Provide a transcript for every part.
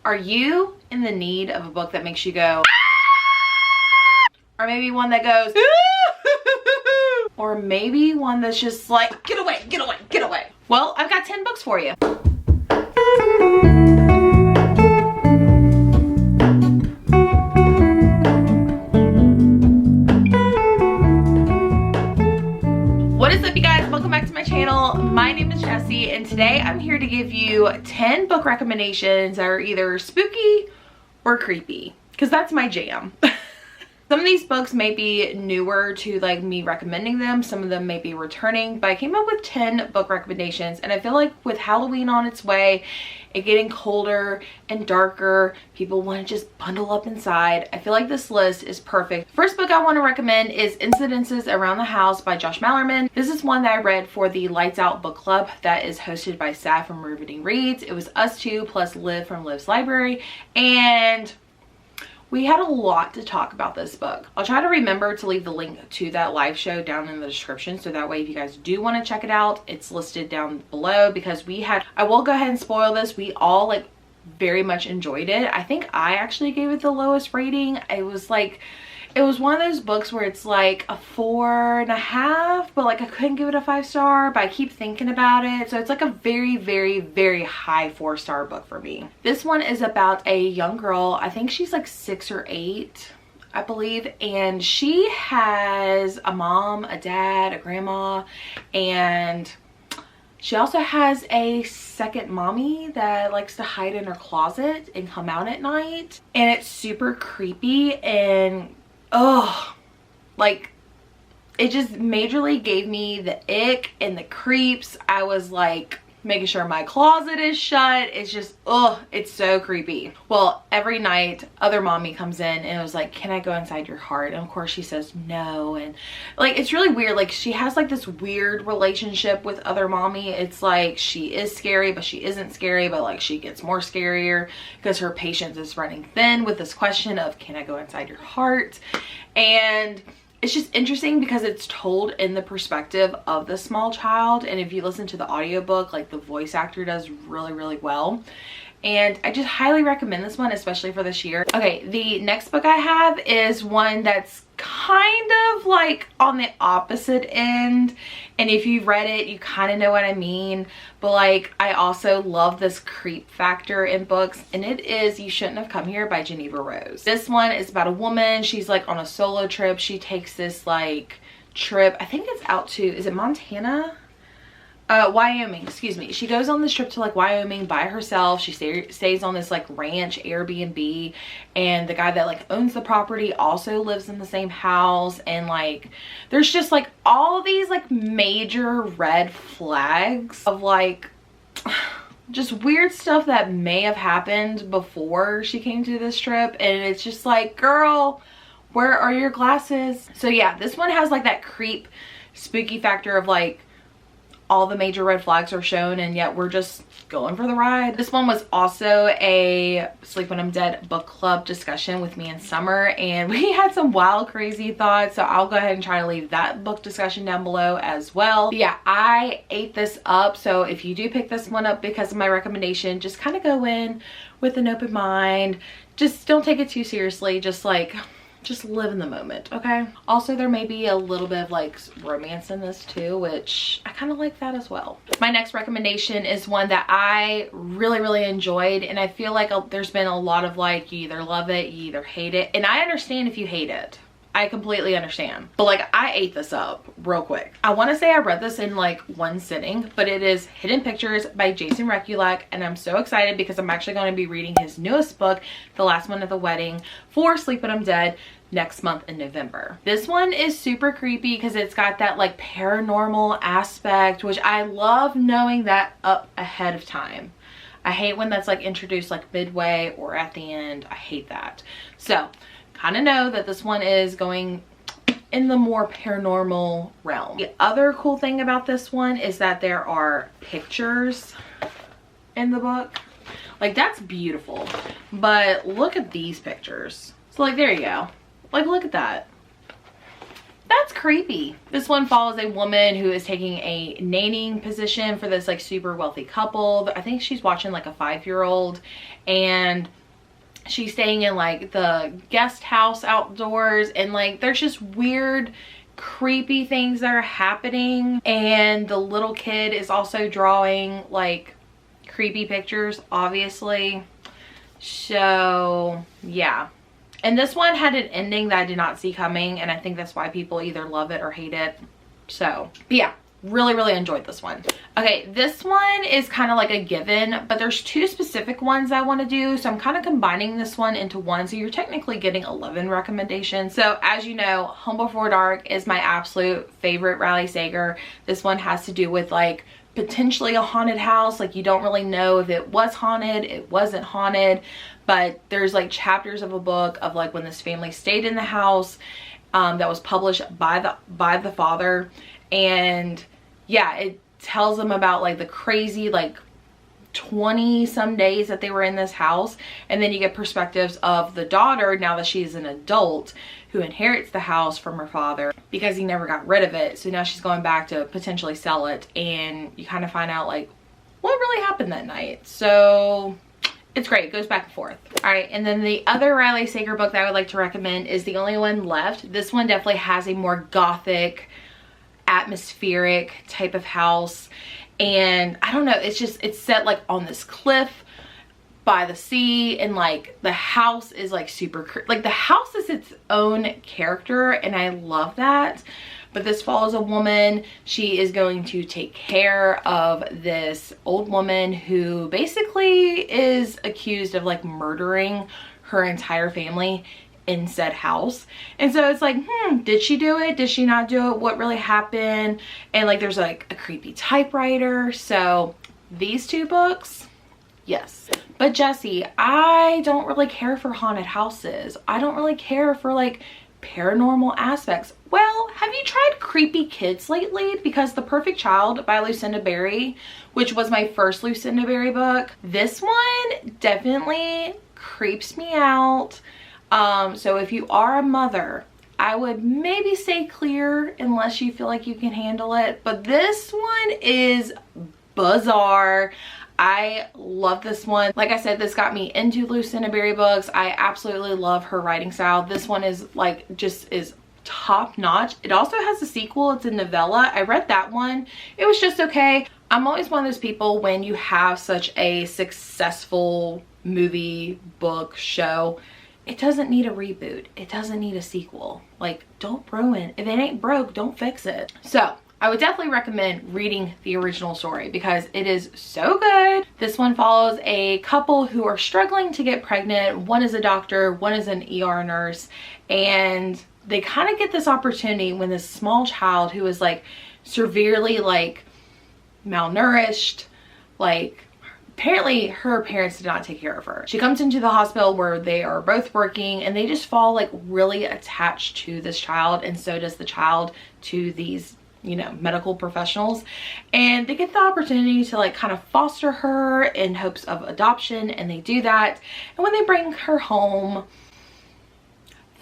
Are you in the need of a book that makes you go, or maybe one that goes, or maybe one that's just like, get away, get away, get away? Well, I've got 10 books for you. What is up, you guys? Welcome back to my channel. My name is Jessie, and today I'm here to give you 10 book recommendations that are either spooky or creepy, because that's my jam. Some of these books may be newer to like me recommending them. Some of them may be returning, but I came up with 10 book recommendations, and I feel like with Halloween on its way, it getting colder and darker, people want to just bundle up inside. I feel like this list is perfect. First book I want to recommend is Incidences Around the House by Josh Malerman. This is one that I read for the Lights Out book club that is hosted by Saf from Reading Reads. It was us two plus Liv from Liv's Library, and we had a lot to talk about this book. I'll try to remember to leave the link to that live show down in the description, so that way if you guys do want to check it out, it's listed down below, because I will go ahead and spoil this, we all like very much enjoyed it. I think I actually gave it the lowest rating. It was one of those books where it's like a 4.5, but like I couldn't give it a 5-star, but I keep thinking about it. So it's like a very, very, very high 4-star book for me. This one is about a young girl. I think she's like 6 or 8, I believe. And she has a mom, a dad, a grandma, and she also has a second mommy that likes to hide in her closet and come out at night. And it's super creepy, and like it just majorly gave me the ick and the creeps. I was like making sure my closet is shut. It's just, it's so creepy. Well, every night other mommy comes in and it was like, can I go inside your heart? And of course she says no. And like, it's really weird. Like, she has like this weird relationship with other mommy. It's like she is scary, but she isn't scary, but like she gets more scarier because her patience is running thin with this question of, can I go inside your heart? And it's just interesting because it's told in the perspective of the small child, and if you listen to the audiobook, like the voice actor does really, really well. And I just highly recommend this one, especially for this year. Okay, the next book I have is one that's kind of like on the opposite end, and if you've read it, you kind of know what I mean. But like, I also love this creep factor in books, and it is You Shouldn't Have Come Here by Geneva Rose. This one is about a woman. She's like on a solo trip. She takes this like trip, I think it's out to, is it Montana? Wyoming, excuse me. She goes on this trip to like Wyoming by herself. She stays on this like ranch Airbnb, and the guy that like owns the property also lives in the same house. And like, there's just like all these like major red flags of like just weird stuff that may have happened before she came to this trip. And it's just like, girl, where are your glasses? So yeah, this one has like that creep spooky factor of like, all the major red flags are shown, and yet we're just going for the ride. This one was also a Sleep When I'm Dead book club discussion with me and Summer, and we had some wild, crazy thoughts, so I'll go ahead and try to leave that book discussion down below as well. But yeah, I ate this up, so if you do pick this one up because of my recommendation, just kind of go in with an open mind. Just don't take it too seriously. Just live in the moment, okay? Also, there may be a little bit of like romance in this too, which I kind of like that as well. My next recommendation is one that I really, really enjoyed, and I feel like there's been a lot of like, you either love it, you either hate it, and I understand if you hate it. I completely understand. But like, I ate this up real quick. I want to say I read this in like one sitting, but it is Hidden Pictures by Jason Rekulak, and I'm so excited because I'm actually going to be reading his newest book, The Last One at the Wedding, for Sleep When I'm Dead next month in November. This one is super creepy because it's got that like paranormal aspect, which I love knowing that up ahead of time. I hate when that's like introduced like midway or at the end. I hate that. So kind of know that this one is going in the more paranormal realm. The other cool thing about this one is that there are pictures in the book. Like, that's beautiful. But look at these pictures. So like, there you go. Like, look at that. that's creepy. This one follows a woman who is taking a nannying position for this like super wealthy couple. I think she's watching like a 5-year-old, and she's staying in like the guest house outdoors, and like there's just weird creepy things that are happening, and the little kid is also drawing like creepy pictures, obviously. So yeah, and this one had an ending that I did not see coming, and I think that's why people either love it or hate it. So but yeah, really enjoyed this one. Okay, this one is kind of like a given, but there's 2 specific ones I want to do, so I'm kind of combining this one into one, so you're technically getting 11 recommendations. So as you know, Home Before Dark is my absolute favorite Riley Sager. This one has to do with like potentially a haunted house. Like you don't really know if it was haunted, it wasn't haunted, but there's like chapters of a book of like when this family stayed in the house that was published by the father, and yeah, it tells them about like the crazy like 20 some days that they were in this house, and then you get perspectives of the daughter now that she's an adult who inherits the house from her father because he never got rid of it. So now she's going back to potentially sell it, and you kind of find out like what really happened that night. So it's great. It goes back and forth. All right, and then the other Riley Sager book that I would like to recommend is the only one left. This one definitely has a more gothic, atmospheric type of house, and I don't know, it's set like on this cliff by the sea, and like the house is like super like the house is its own character, and I love that. But this follows a woman. She is going to take care of this old woman who basically is accused of like murdering her entire family in said house. And so it's like, did she do it? Did she not do it? What really happened? And like there's like a creepy typewriter. So these 2 books, yes. But Jessie, I don't really care for haunted houses. I don't really care for like paranormal aspects. Well, have you tried creepy kids lately? Because The Perfect Child by Lucinda Berry, which was my first Lucinda Berry book, this one definitely creeps me out. So if you are a mother, I would maybe stay clear unless you feel like you can handle it. But this one is bizarre. I love this one. Like I said, this got me into Lucinda Berry books. I absolutely love her writing style. This one is like is top notch. It also has a sequel. It's a novella. I read that one. It was just okay. I'm always one of those people, when you have such a successful movie, book, show, it doesn't need a reboot. It doesn't need a sequel. Like, don't ruin. If it ain't broke, don't fix it. So I would definitely recommend reading the original story because it is so good. This one follows a couple who are struggling to get pregnant. One is a doctor, one is an ER nurse, and they kind of get this opportunity when this small child who is like severely like malnourished, like apparently her parents did not take care of her. She comes into the hospital where they are both working, and they just fall like really attached to this child, and so does the child to these, you know, medical professionals. And they get the opportunity to like kind of foster her in hopes of adoption, and they do that. And when they bring her home,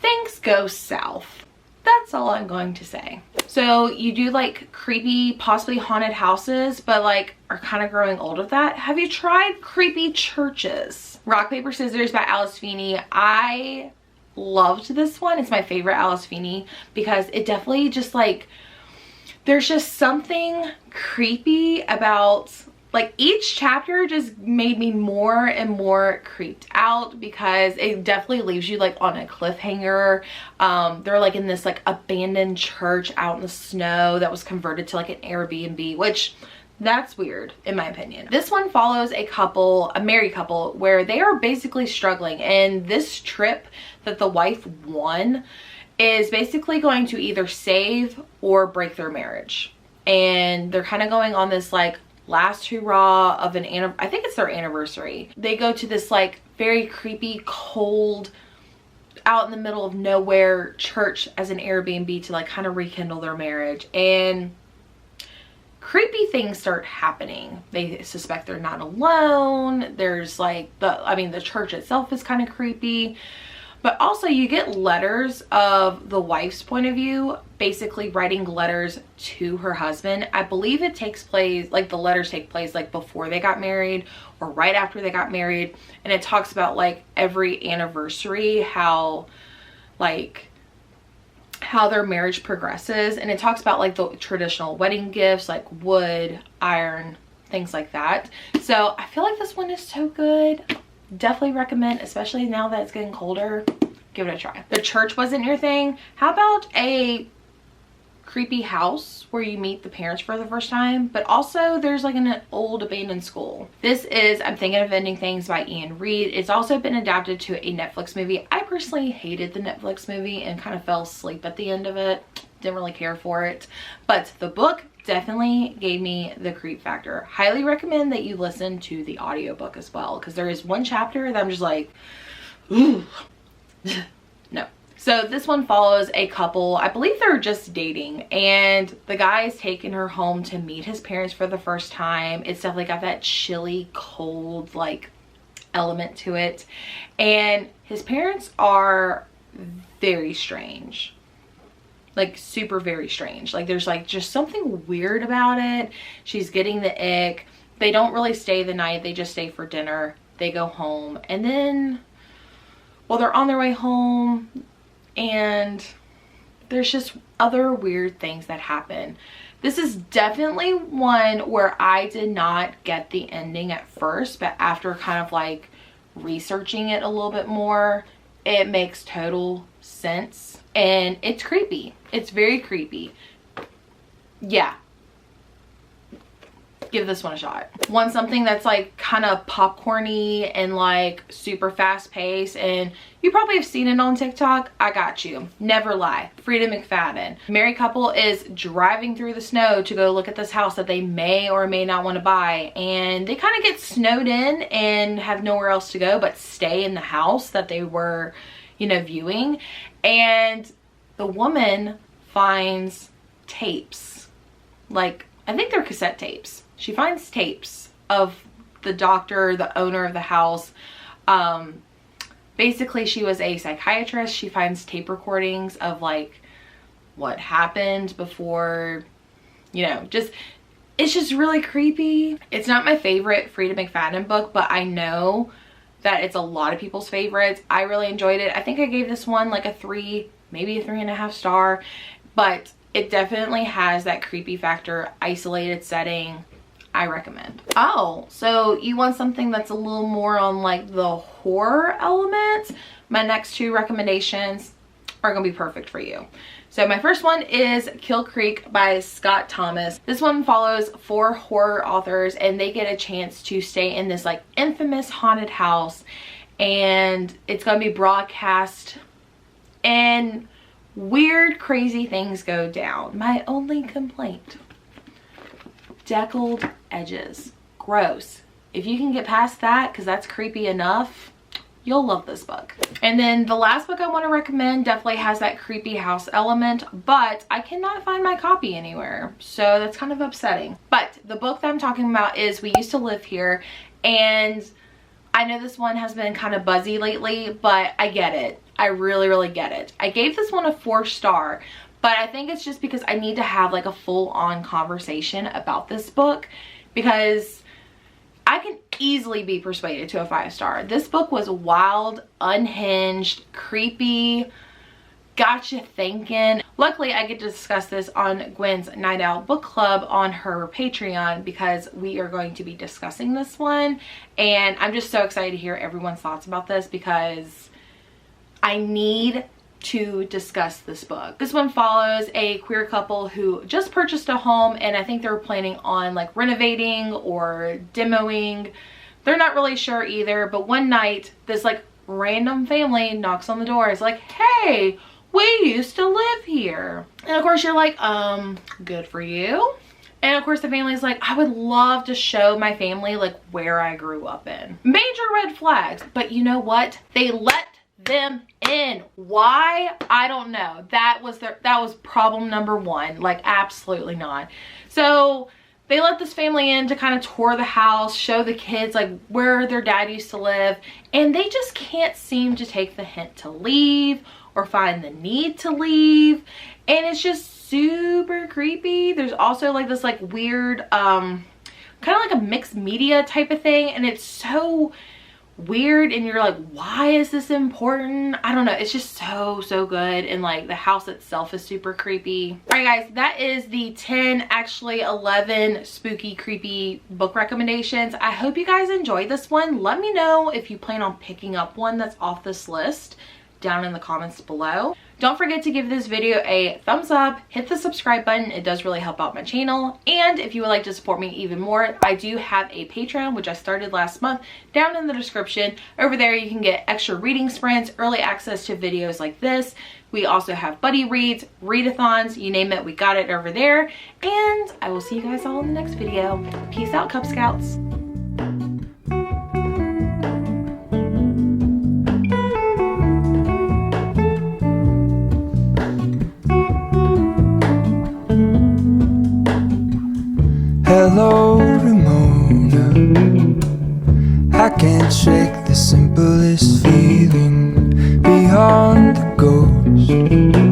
things go south. That's all I'm going to say. So you do like creepy, possibly haunted houses, but like are kind of growing old of that. Have you tried creepy churches? Rock, Paper, Scissors by Alice Feeney. I loved this one. It's my favorite Alice Feeney because it definitely just like, there's just something creepy about, like, each chapter just made me more and more creeped out because it definitely leaves you like on a cliffhanger. They're like in this like abandoned church out in the snow that was converted to like an Airbnb, which that's weird in my opinion. This one follows a couple, a married couple, where they are basically struggling, and this trip that the wife won is basically going to either save or break their marriage. And they're kind of going on this like last hurrah of an, I think it's their anniversary. They go to this like very creepy, cold, out in the middle of nowhere church as an Airbnb to like kind of rekindle their marriage. And creepy things start happening. They suspect they're not alone. There's like the church itself is kind of creepy. But also you get letters of the wife's point of view, basically writing letters to her husband. I believe it takes place, like the letters take place like before they got married or right after they got married. And it talks about like every anniversary, how their marriage progresses. And it talks about like the traditional wedding gifts, like wood, iron, things like that. So I feel like this one is so good. Definitely recommend, especially now that it's getting colder. Give it a try. The church wasn't your thing. How about a creepy house where you meet the parents for the first time, but also there's like an old abandoned school? This is I'm Thinking of Ending Things by Ian Reid. It's also been adapted to a Netflix movie. I personally hated the Netflix movie and kind of fell asleep at the end of it. Didn't really care for it, but the book definitely gave me the creep factor. Highly recommend that you listen to the audiobook as well, because there is one chapter that I'm just like, ooh, no. So this one follows a couple, I believe they're just dating, and the guy is taking her home to meet his parents for the first time. It's definitely got that chilly, cold, like, element to it. And his parents are very strange. Like, super very strange. Like, there's like just something weird about it. She's getting the ick. They don't really stay the night. They just stay for dinner. They go home. And then, well, they're on their way home, and there's just other weird things that happen. This is definitely one where I did not get the ending at first, but after kind of like researching it a little bit more, it makes total sense. And it's creepy. It's very creepy. Yeah. Give this one a shot. Want something that's like kind of popcorny and like super fast paced, and you probably have seen it on TikTok. I got you. Never Lie. Frida McFadden. Married couple is driving through the snow to go look at this house that they may or may not want to buy, and they kind of get snowed in and have nowhere else to go but stay in the house that they were, you know, viewing. And the woman finds tapes, like I think they're cassette tapes. She finds tapes of the doctor, the owner of the house. Basically, she was a psychiatrist. She finds tape recordings of like what happened before, you know, just, it's just really creepy. It's not my favorite Frida McFadden book, but I know that it's a lot of people's favorites. I really enjoyed it. I think I gave this one like a 3, maybe a 3.5 star, but it definitely has that creepy factor, isolated setting. I recommend. Oh, so you want something that's a little more on like the horror element? My next 2 recommendations are gonna be perfect for you. So my first one is Kill Creek by Scott Thomas. This one follows 4 horror authors, and they get a chance to stay in this like infamous haunted house, and it's gonna be broadcast, and weird, crazy things go down. My only complaint: deckled edges. Gross. If you can get past that, because that's creepy enough, you'll love this book. And then the last book I want to recommend definitely has that creepy house element, but I cannot find my copy anywhere, so that's kind of upsetting. But the book that I'm talking about is We Used to Live Here, and I know this one has been kind of buzzy lately, but I get it. I really, really get it. I gave this one a 4 star, but I think it's just because I need to have like a full-on conversation about this book, because I can easily be persuaded to a 5 star. This book was wild, unhinged, creepy, got you thinking. Luckily, I get to discuss this on Gwen's Night Out Book Club on her Patreon, because we are going to be discussing this one. And I'm just so excited to hear everyone's thoughts about this, because I need to discuss this book. This one follows a queer couple who just purchased a home, and I think they were planning on like renovating or demoing. They're not really sure either, but one night this like random family knocks on the door. It's like, hey, we used to live here. And of course you're like, good for you. And of course the family's like, I would love to show my family like where I grew up in. Major red flags. But you know what? They let them in. Why? I don't know. That was problem number 1. Like, absolutely not. So they let this family in to kind of tour the house, show the kids like where their dad used to live, and they just can't seem to take the hint to leave or find the need to leave, and it's just super creepy. There's also like this like weird kind of like a mixed media type of thing, and it's so weird, and you're like, why is this important? I don't know. It's just so good, and like the house itself is super creepy. All right guys, that is the 10, actually 11 spooky creepy book recommendations. I hope you guys enjoyed this one. Let me know if you plan on picking up one that's off this list down in the comments below. Don't forget to give this video a thumbs up, hit the subscribe button. It does really help out my channel. And if you would like to support me even more, I do have a Patreon, which I started last month, down in the description. Over there you can get extra reading sprints, early access to videos like this. We also have buddy reads, readathons, you name it, we got it over there. And I will see you guys all in the next video. Peace out, Cub Scouts. Hello, Ramona. I can't shake the simplest feeling beyond the ghost.